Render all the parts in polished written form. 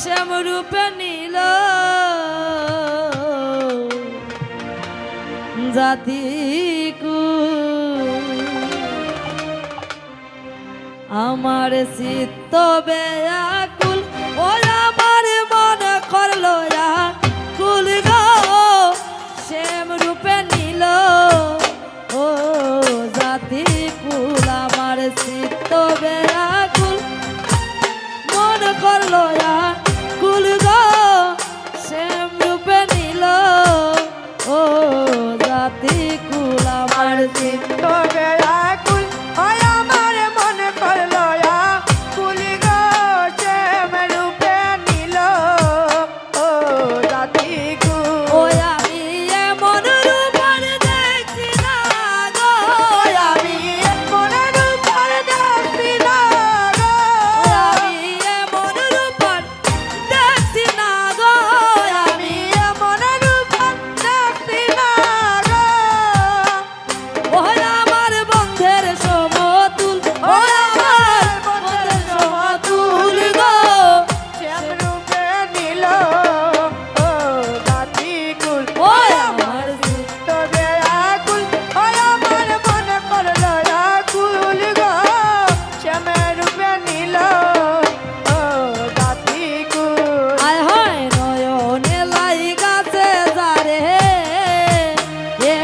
শ্যাম রূপে নীল জাতি আমার চিত্ত বেয়াকুল ও আমার মন করলো কুল গো শ্যাম রূপে নীল ও জাতি কুল আমার চিত্ত বেয়াকুল মন করলো কুল গো শ্যাম রূপে নীল ও জাতি কুল আমার চিত্ত বেয়াকুল হয় আমার মন করলো কুল গো শ্যাম রূপে নীল ও জাতি কুল ও আমি এমন রূপের দেখছি না গো আমি এমন রূপের দেখছি না গো আমি এমন রূপের দেখছি না গো আমি এমন রূপের দেখছি না গো ও আমার বন্ধের সমতুল ও আমার বন্ধের সমতুল গো শ্যাম রূপে নীল ও জাতি কুল ও আমার চিত্ত বেয়াকুল হয় আমার মন করলো কুল গো শ্যাম রূপে নীল ও জাতি কুল আয় হয় নয়নে লাই গাছে যারে এ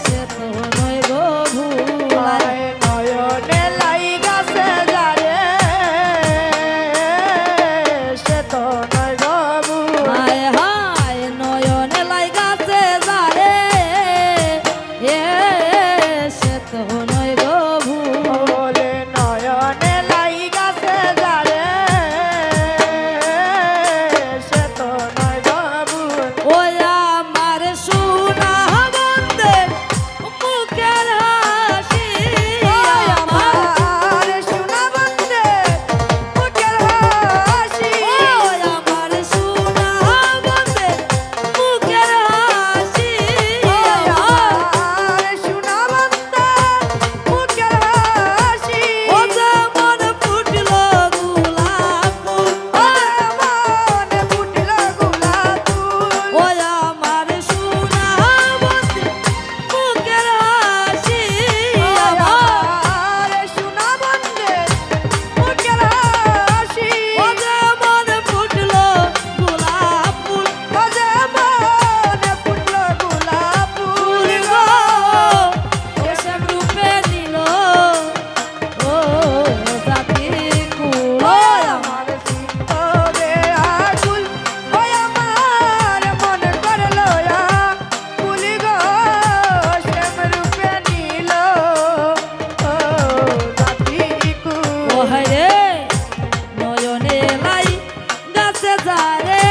সে তো নয় গো ভুলায় নয়নে লাই গাছে যারে সে তো নয় গবু হায় হায় নয়নে লাই গাছে যারে এ সে তো নয় গো ভুল বলে নয়নে লাই গাছে যারে সে তো নয় গবু ও আমার সোনা বন্দে মুখের হাসি আমার সোনা বন্দে মুখের হাসি ও আমার সোনা বন্দে মুখের হাসি আমার সোনা বন্দে মুখের হাসি ও যেমন ফুটল গোলাপ ফুল মনে ফুটল গোলাপ ফুল ও আমার সোনা বন্দে মুখের হাসি আমার সোনা বন্দে মুখের হাসি ও যেমন ফুটল গোলাপ ফুল বাজে মনে ফুটল গোলাপ ফুল ফুল গো এসব রূপে নিল ও জাতি কুল আমার চিত্ত বেয়াকুল ওই আমার মন করলো কুল গো শ্যাম রূপে নীল ও জাতি কুল ও হায়রে নয়নে লাই গাছে যারে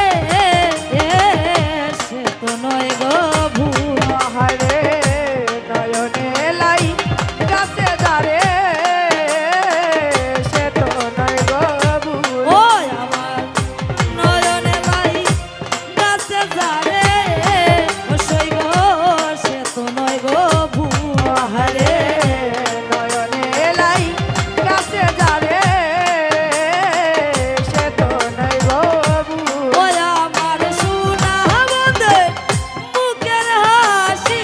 সে তো নয় গো ভুল হারে নয়নে লাই গাছে যারে সে তো নয় গবু ও আমার নয়নে লাই গাছে যারে ও সই গো সে তো নয় গো ভুল হারে নয়নে লাই গাছে যারে সে তো নয় গবু ও আমার সোনা বন্দে মুখের হাসি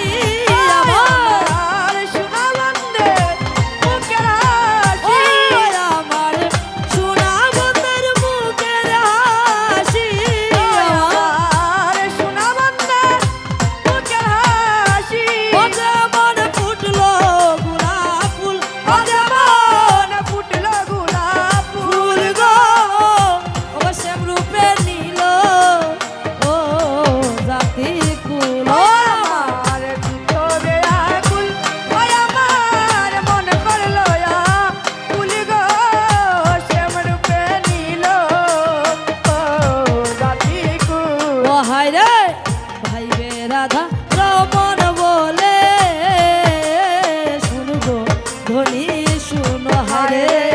আমার সোনা বন্দে মুখের হাসি ও আমার সোনা বন্দের মুখের হাসি আমার সোনা বন্দে মুখের হাসি ও যেমন ফুটল গোলাপ ফুল ও যেমন ফুটল গোলাপ ফুল গো ও শ্যাম রূপে নীল ও জাতি কুল ও আমার চিত্ত বেয়াকুল ওই আমার মন করলো কুল গো শ্যাম রূপে নীল ও জাতি কুল ও হায় রে ভাইবে রাধা রমন বলে শুনবো ধ্বনি শুনো হায় রে